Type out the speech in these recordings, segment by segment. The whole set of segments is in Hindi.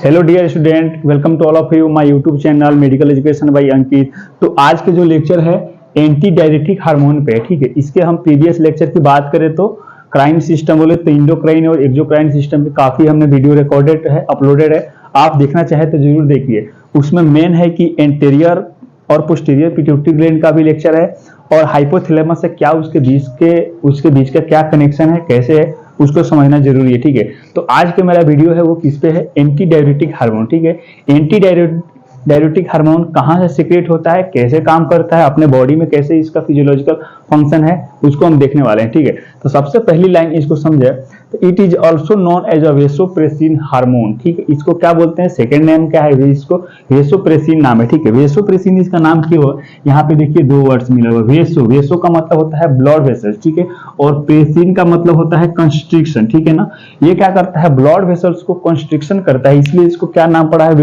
Hello dear student, welcome to all of you my YouTube channel medical education by Ankit. तो आज के जो लेक्चर है एंटी डायरेटिक हार्मोन पे, ठीक है। इसके हम प्रीवियस लेक्चर की बात करें तो क्राइन सिस्टम बोले तो इंडोक्राइन और एक्सोक्राइन सिस्टम पे काफी हमने वीडियो रिकॉर्डेड है, अपलोडेड है। आप देखना चाहे तो जरूर देखिए। उसमें मेन है कि एंटेरियर और पोस्टीरियर पिट्यूटरी ग्लैंड का भी लेक्चर है और हाइपोथैलेमस से क्या उसके बीच का क्या कनेक्शन है, कैसे है, उसको समझना जरूरी है, ठीक है। तो आज के मेरा वीडियो है वो किस पे है, एंटी डायरेटिक हार्मोन, ठीक है। एंटी डायरेटिक हार्मोन कहाँ से सीक्रेट होता है, कैसे काम करता है अपने बॉडी में, कैसे इसका फिजियोलॉजिकल फंक्शन है, उसको हम देखने वाले हैं, ठीक है। तो सबसे पहली लाइन इसको समझे तो it is also known as a vasopressin hormone, ठीक है। इसको क्या बोलते हैं, सेकेंड नेम क्या है, इसको वेसोप्रेसिन नाम है, ठीक है। वेसोप्रेसिन इसका नाम क्यों है, यहाँ पे देखिए दो वर्ड्स मिला हुआ। वेसो का मतलब होता है ब्लड वेसल्स, ठीक है, और प्रेसिन का मतलब होता है कंस्ट्रिक्शन, ठीक है ना। ये क्या करता है, ब्लड वेसल्स को कंस्ट्रिक्शन करता है, इसलिए इसको क्या नाम पड़ा है,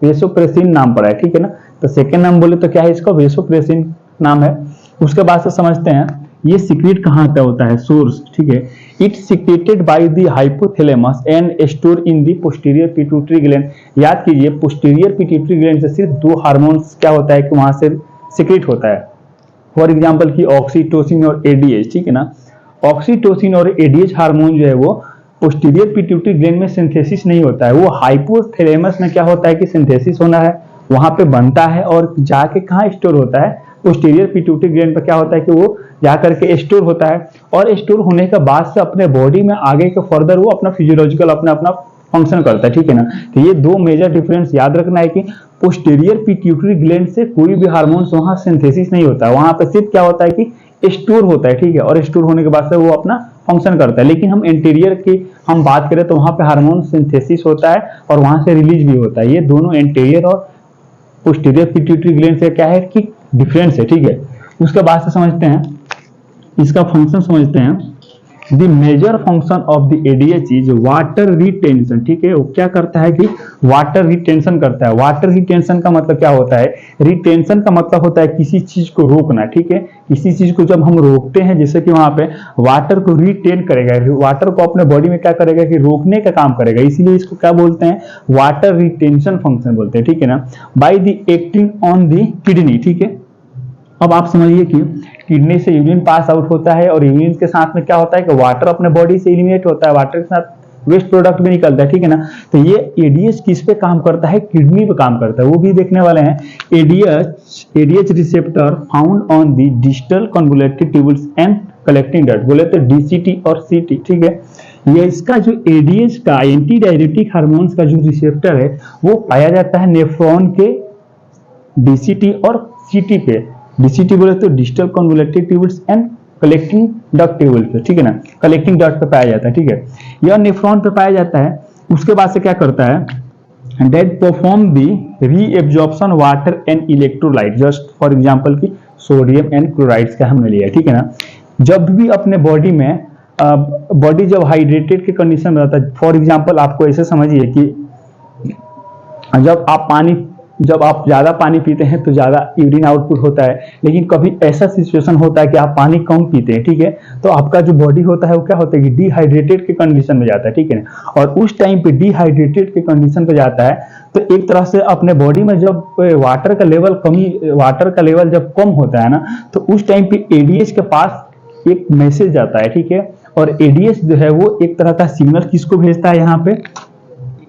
वेसोप्रेसिन नाम पड़ा है, ठीक है ना। तो सेकेंड नाम बोले तो क्या है, इसका वेसोप्रेसिन नाम है। उसके बाद से समझते हैं ये सीक्रेट कहाँ पे होता है, सोर्स, ठीक है। It secreted by the hypothalamus and store in the posterior pituitary gland. याद कीजिए पोस्टीरियर पिट्यूटरी ग्लैंड से सिर्फ दो हार्मोन्स क्या होता है कि वहां से सीक्रेट होता है। फॉर एग्जांपल की ऑक्सीटोसिन और एडीएच, ठीक है ना। ऑक्सीटोसिन और एडीएच हार्मोन जो है वो पोस्टीरियर पिट्यूटरी ग्लैंड में सिंथेसिस नहीं होता है, वो हाइपोथैलेमस में क्या होता है कि सिंथेसिस होना है, वहां पे बनता है और जाके कहाँ स्टोर होता है, पोस्टीरियर पिट्यूटरी ग्लैंड पर क्या होता है कि वो जाकर के स्टोर होता है और स्टोर होने के बाद से अपने बॉडी में आगे के फर्दर वो अपना फिजियोलॉजिकल अपना फंक्शन करता है, ठीक है ना। तो ये दो मेजर डिफरेंस याद रखना है कि पोस्टीरियर पिट्यूटरी ग्लैंड से कोई भी हार्मोन्स वहां सिंथेसिस नहीं होता है, वहां पे सिर्फ क्या होता है कि स्टोर होता है, ठीक है, और स्टोर होने के बाद से वो अपना फंक्शन करता है। लेकिन हम इंटीरियर की हम बात करें तो वहां पे हार्मोन सिंथेसिस होता है और वहां से रिलीज भी होता है। ये दोनों इंटीरियर और पोस्टीरियर पिट्यूटरी ग्लैंड से क्या है कि डिफरेंस है, ठीक है। उसके बाद से समझते हैं इसका फंक्शन समझते हैं। The major function of the ADH is water retention, ठीक है। वो क्या करता है कि वाटर रिटेंशन करता है। वाटर रिटेंशन का मतलब क्या होता है, रिटेंशन का मतलब होता है किसी चीज को रोकना, ठीक है। किसी चीज को जब हम रोकते हैं जैसे कि वहां पे वाटर को रिटेन करेगा, वाटर को अपने बॉडी में क्या करेगा कि रोकने का काम करेगा, इसीलिए इसको क्या बोलते हैं, वाटर रिटेंशन फंक्शन बोलते हैं, ठीक है ना। By the acting on the kidney, ठीक है। अब आप समझिए कि किडनी से यूरिन पास आउट होता है और यूरिन के साथ में क्या होता है कि वाटर अपने बॉडी से एलिमिनेट होता है, वाटर के साथ वेस्ट प्रोडक्ट भी निकलता है, ठीक है ना। तो ये एडीएच किस पे काम करता है, किडनी पे काम करता है, वो भी देखने वाले हैं। ADH receptor found on the distal convolutive tubules and collecting duct, बोले तो डीसीटी और सीटी, ठीक है। ये इसका जो एडीएच का एंटी डायरेटिक हार्मोन्स का जो रिसेप्टर है वो पाया जाता है नेफ्रॉन के डीसीटी और सीटी पे। डीसीटी बोले तो distal convolutive tubules and collecting duct tubule पे, ठीक है ना, कलेक्टिंग डक्ट पे पाया जाता है, ठीक है। यह नेफ्रॉन पे पाया जाता है। उसके बाद से क्या करता है, that perform the reabsorption water and electrolyte, just for example की सोडियम एंड क्लोराइड्स का हमने लिया, ठीक है ना। जब भी अपने बॉडी में बॉडी जब हाइड्रेटेड के कंडीशन में रहता है, फॉर एग्जांपल आपको ऐसे समझिए कि जब आप ज्यादा पानी पीते हैं तो ज्यादा यूरिन आउटपुट होता है, लेकिन कभी ऐसा सिचुएशन होता है कि आप पानी कम पीते हैं, ठीक है, तो आपका जो बॉडी होता है वो क्या होता है कि डिहाइड्रेटेड के कंडीशन में जाता है, ठीक है ना। और उस टाइम पे डिहाइड्रेटेड के कंडीशन पे जाता है तो एक तरह से अपने बॉडी में जब वाटर का लेवल जब कम होता है ना, तो उस टाइम पे एडीएच के पास एक मैसेज जाता है, ठीक है। और एडीएच जो है वो एक तरह का सिग्नल किसको भेजता है, यहाँ पे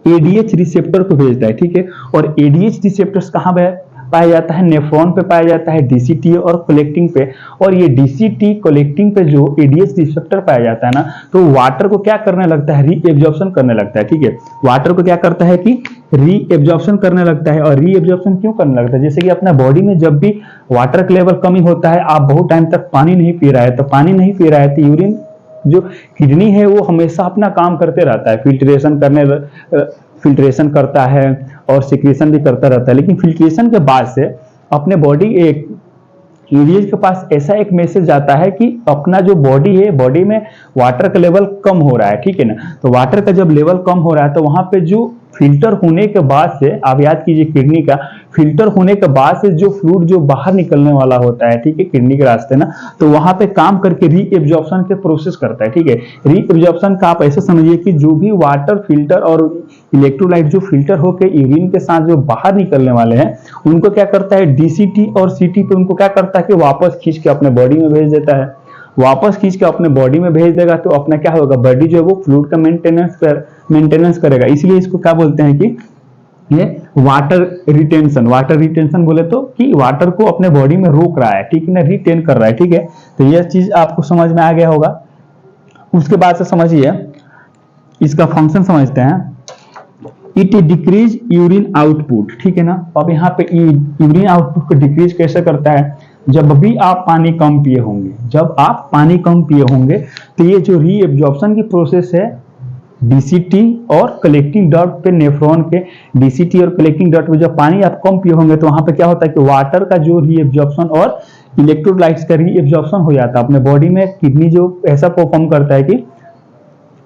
एडीएच रिसेप्टर को भेजता है, ठीक है। और एडीएच रिसेप्टर्स कहाँ पे पाया जाता है, नेफ्रॉन पे पाया जाता है, डीसीटी और कलेक्टिंग पे। और ये डीसीटी कलेक्टिंग पे जो एडीएच रिसेप्टर पाया जाता है ना, तो वाटर को क्या करने लगता है, रीएब्जॉर्प्शन करने लगता है, ठीक है। वाटर को क्या करता है कि रीएब्जॉर्प्शन करने लगता है। और रीएब्जॉर्प्शन क्यों करने लगता है, जैसे कि अपना बॉडी में जब भी वाटर का लेवल कमी होता है, आप बहुत टाइम तक पानी नहीं पी रहा है, तो पानी नहीं पी रहा है तो यूरिन जो किडनी है वो हमेशा अपना काम करते रहता है, फिल्ट्रेशन करता है और सिक्रेशन भी करता रहता है। लेकिन फिल्ट्रेशन के बाद से अपने बॉडी एडीएच के पास ऐसा एक मैसेज आता है कि अपना जो बॉडी है, बॉडी में वाटर का लेवल कम हो रहा है, ठीक है ना। तो वाटर का जब लेवल कम हो रहा है तो वहां पे जो फिल्टर होने के बाद से आप याद कीजिए किडनी का फिल्टर होने के बाद से जो फ्लूइड जो बाहर निकलने वाला होता है, ठीक है, किडनी के रास्ते ना, तो वहां पे काम करके रीएब्जॉर्प्शन के प्रोसेस करता है, ठीक है। रीएब्जॉर्प्शन का आप ऐसे समझिए कि जो भी वाटर फिल्टर और इलेक्ट्रोलाइट जो फिल्टर होकर यूरिन के साथ जो बाहर निकलने वाले हैं, उनको क्या करता है, डीसीटी और सीटी पे उनको क्या करता है कि वापस खींच के अपने बॉडी में भेज देता है। वापस खींच के अपने बॉडी में भेज देगा तो अपना क्या होगा, बॉडी जो है वो फ्लूइड का मेंटेनेंस करेगा। इसलिए इसको क्या बोलते हैं कि ये वाटर रिटेंशन। वाटर रिटेंशन बोले तो कि वाटर को अपने बॉडी में रोक रहा है, ठीक है ना, रिटेन कर रहा है, ठीक है। तो यह चीज आपको समझ में आ गया होगा। उसके बाद से समझिए इसका फंक्शन समझते हैं। इट डिक्रीज यूरिन आउटपुट, ठीक है ना। अब यहाँ पे यूरिन आउटपुट को डिक्रीज कैसे करता है, जब भी आप पानी कम पिए होंगे, जब आप पानी कम पिए होंगे तो ये जो रीएब्जॉर्प्शन की प्रोसेस है, डीसीटी और कलेक्टिंग डॉट पे नेफ्रॉन के डीसीटी और कलेक्टिंग डॉट पे जब पानी आप कम पिए होंगे तो वहां पे क्या होता है कि वाटर का जो रीएब्जॉर्प्शन और इलेक्ट्रोलाइट्स का रीएब्जॉर्प्शन हो जाता है अपने बॉडी में। किडनी जो ऐसा परफॉर्म करता है कि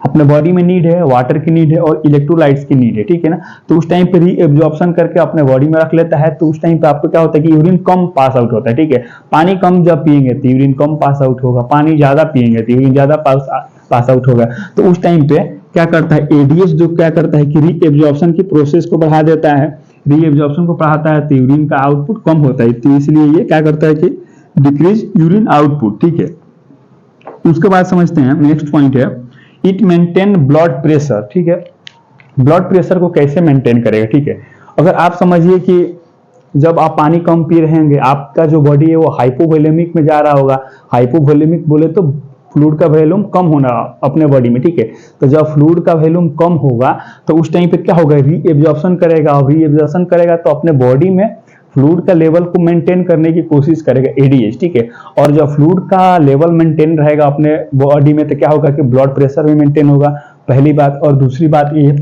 अपने बॉडी में नीड है, वाटर की नीड है और इलेक्ट्रोलाइट्स की नीड है, ठीक है ना। तो उस टाइम पे रीएब्जॉर्प्शन करके अपने बॉडी में रख लेता है। तो उस टाइम पे आपको क्या होता है कि यूरिन कम पास आउट होता है, ठीक है। पानी कम जब पिएंगे तो यूरिन कम पास आउट होगा, पानी ज्यादा पिएंगे तो यूरिन ज्यादा पास आउट होगा। तो उस टाइम पे क्या करता है, एडीएस जो क्या करता है कि रीएब्जॉर्प्शन की प्रोसेस को बढ़ा देता है। रीएब्जॉर्प्शन को बढ़ाता है तो यूरिन का आउटपुट कम होता है, तो इसलिए ये क्या करता है कि डिक्रीज यूरिन आउटपुट, ठीक है। उसके बाद समझते हैं नेक्स्ट पॉइंट है, इट मेंटेन ब्लड प्रेशर, ठीक है। ब्लड प्रेशर को कैसे मेंटेन करेगा, ठीक है। अगर आप समझिए कि जब आप पानी कम पी रहेंगे, आपका जो बॉडी है वो हाइपोवोलेमिक में जा रहा होगा। हाइपोवोलेमिक बोले तो फ्लूइड का वॉल्यूम कम होना अपने बॉडी में, ठीक है। तो जब फ्लूइड का वॉल्यूम कम होगा तो उस टाइम पे क्या होगा, रीएब्जॉर्प्शन करेगा, और रीएब्जॉर्प्शन करेगा तो अपने बॉडी में फ्लूइड का लेवल को मेंटेन करने की कोशिश करेगा एडीएच, ठीक है। और जब फ्लूइड का लेवल मेंटेन रहेगा अपने बॉडी में तो क्या होगा कि ब्लड प्रेशर भी मेंटेन होगा, पहली बात। और दूसरी बात ये,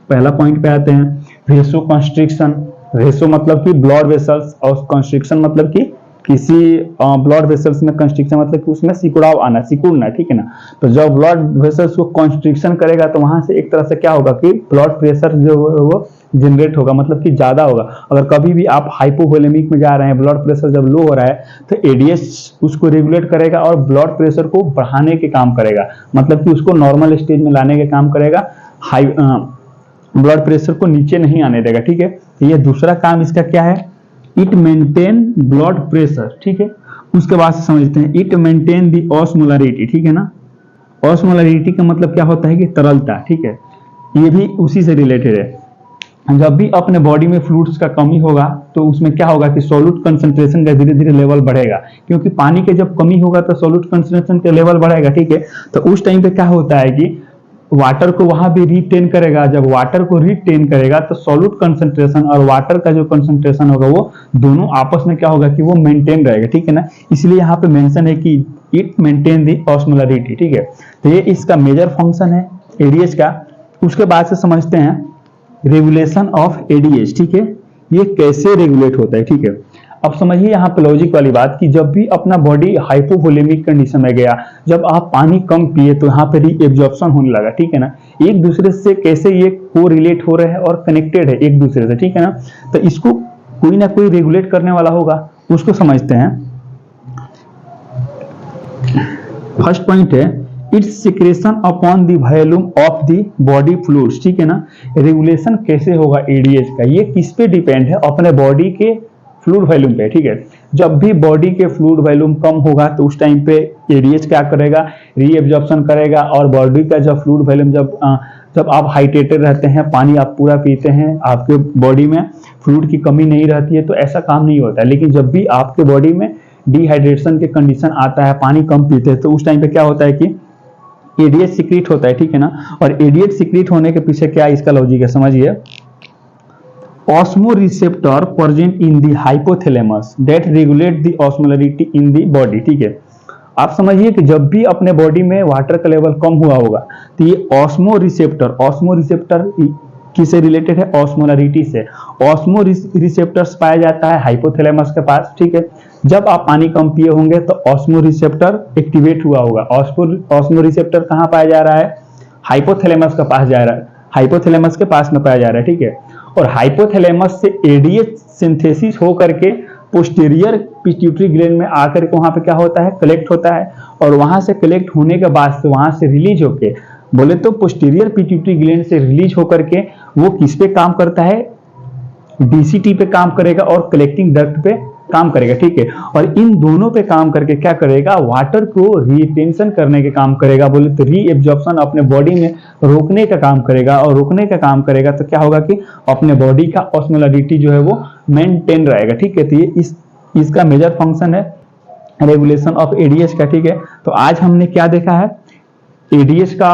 पहला पॉइंट पे आते हैं, वेसो कंस्ट्रिक्शन। वेसो मतलब कि ब्लड वेसल्स और कंस्ट्रिक्शन मतलब कि किसी ब्लड वेसल्स में कंस्ट्रिक्शन मतलब कि उसमें सिकुड़ाव आना, सिकुड़ना, ठीक है ना। तो जब ब्लड वेसल्स को कंस्ट्रिक्शन करेगा तो वहां से एक तरह से क्या होगा कि ब्लड प्रेशर जो है वो जनरेट होगा, मतलब कि ज्यादा होगा। अगर कभी भी आप हाइपोवोलेमिक में जा रहे हैं, ब्लड प्रेशर जब लो हो रहा है तो एडीएस उसको रेगुलेट करेगा और ब्लड प्रेशर को बढ़ाने के काम करेगा, मतलब कि उसको नॉर्मल स्टेज में लाने के काम करेगा, हाई ब्लड प्रेशर को नीचे नहीं आने देगा, ठीक है। तो ये दूसरा काम इसका क्या है, इट मेंटेन ब्लड प्रेशर, ठीक है। उसके बाद से समझते हैं, इट मेंटेन दी ऑस्मोलरिटी, ठीक है ना। ऑस्मोलरिटी का मतलब क्या होता है कि तरलता, ठीक है। ये भी उसी से रिलेटेड है। जब भी अपने बॉडी में फ्लूइड्स का कमी होगा तो उसमें क्या होगा कि सॉल्यूट कंसंट्रेशन का धीरे धीरे लेवल बढ़ेगा, क्योंकि पानी के जब कमी होगा तो सॉल्यूट कंसंट्रेशन का लेवल बढ़ेगा, ठीक है। तो उस टाइम पे क्या होता है कि वाटर को वहां भी रिटेन करेगा। जब वाटर को रिटेन करेगा तो सॉल्यूट कंसंट्रेशन और वाटर का जो कंसंट्रेशन होगा वो दोनों आपस में क्या होगा कि वो मेंटेन रहेगा, ठीक है ना। इसलिए यहाँ पे मेंशन है कि इट मेंटेन दी ऑस्मोलरिटी, ठीक है। तो ये इसका मेजर फंक्शन है एडीएच का। उसके बाद से समझते हैं रेगुलेशन ऑफ एडीएच, ठीक है। ये कैसे रेगुलेट होता है, ठीक है। अब समझिए यहाँ पे लॉजिक वाली बात कि जब भी अपना बॉडी हाइपोवोलेमिक कंडीशन में गया, जब आप पानी कम पिए तो यहाँ पे रीएब्जॉर्प्शन होने लगा, ठीक है ना। एक दूसरे से कैसे ये कोरिलेट हो रहे हैं और कनेक्टेड है एक दूसरे से, ठीक है ना। तो इसको कोई ना कोई रेगुलेट करने वाला होगा, उसको समझते हैं। फर्स्ट पॉइंट है it's secretion upon the volume of the body fluids, ठीक है ना। रेगुलेशन कैसे होगा एडीएच का, ये किस पे डिपेंड है, अपने बॉडी के फ्लूइड वॉल्यूम पे, ठीक है। जब भी बॉडी के फ्लूइड वॉल्यूम कम होगा तो उस टाइम पे एडीएच क्या करेगा, रीएब्जॉर्प्शन करेगा। और बॉडी का जब फ्लूइड वॉल्यूम जब आप हाइड्रेटेड रहते हैं, पानी आप पूरा पीते हैं, आपके बॉडी में फ्लूइड की कमी नहीं रहती है तो ऐसा काम नहीं होता है। लेकिन जब भी आपके बॉडी में डिहाइड्रेशन के कंडीशन आता है, पानी कम पीते हैं, तो उस टाइम पे क्या होता है कि एडीएच सीक्रेट होता है, ठीक है ना। और एडीएच सीक्रेट होने के पीछे क्या इसका लॉजिक है, समझिए। Osmoreceptor present in the hypothalamus that regulate the osmolarity in the body, ठीक है। आप समझिए कि जब भी अपने बॉडी में वाटर का लेवल कम हुआ होगा तो ये ऑस्मोरिसेप्टर किससे रिलेटेड है, ऑस्मोलरिटी से। ऑस्मोरिसेप्टर्स पाया जाता है हाइपोथैलेमस के पास, ठीक है। जब आप पानी कम पिए होंगे तो ऑस्मोरिसेप्टर एक्टिवेट हुआ होगा। ऑस्मोरिसेप्टर कहाँ पाया जा रहा है, हाइपोथैलेमस के पास जा रहा है, हाइपोथैलेमस के पास में पाया जा रहा है, ठीक है। और हाइपोथैलेमस से एडीएच सिंथेसिस हो करके पोस्टीरियर पिट्यूटरी ग्लैंड में आकर के वहां पे क्या होता है, कलेक्ट होता है। और वहां से कलेक्ट होने के बाद से वहां से रिलीज होके, बोले तो पोस्टीरियर पिट्यूटरी ग्लैंड से रिलीज होकर के वो किस पे काम करता है, डीसीटी पे काम करेगा और कलेक्टिंग डक्ट पे काम करेगा, ठीक है। और इन दोनों पे काम करके क्या करेगा, वाटर को रिटेंशन करने के काम करेगा, बोले तो रीएब्जॉर्प्शन अपने बॉडी में रोकने का काम करेगा। और रोकने का काम करेगा तो क्या होगा कि अपने बॉडी का ऑस्मोलरिटी जो है वो मेंटेन रहेगा, ठीक है। तो ये इसका मेजर फंक्शन है रेगुलेशन ऑफ एडीएच का, ठीक है। तो आज हमने क्या देखा है, एडीएच का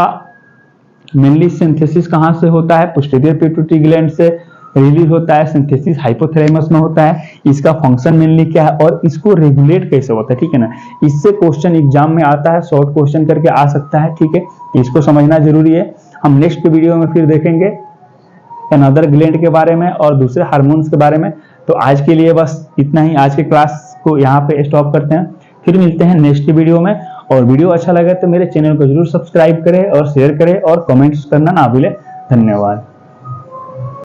मेनली सिंथेसिस कहां से होता है, पोस्टीरियर पिट्यूटरी ग्लैंड से रिलीज होता है, सिंथेसिस हाइपोथैलेमस में होता है, इसका फंक्शन मेनली क्या है और इसको रेगुलेट कैसे होता है, ठीक है ना। इससे क्वेश्चन एग्जाम में आता है, शॉर्ट क्वेश्चन करके आ सकता है, ठीक है। इसको समझना जरूरी है। हम नेक्स्ट वीडियो में फिर देखेंगे अनदर ग्लैंड के बारे में और दूसरे हार्मोन्स के बारे में। तो आज के लिए बस इतना ही, आज के क्लास को यहाँ पे स्टॉप करते हैं, फिर मिलते हैं नेक्स्ट वीडियो में। और वीडियो अच्छा लगे तो मेरे चैनल को जरूर सब्सक्राइब करें और शेयर करें और कमेंट्स करना ना भूलें। धन्यवाद।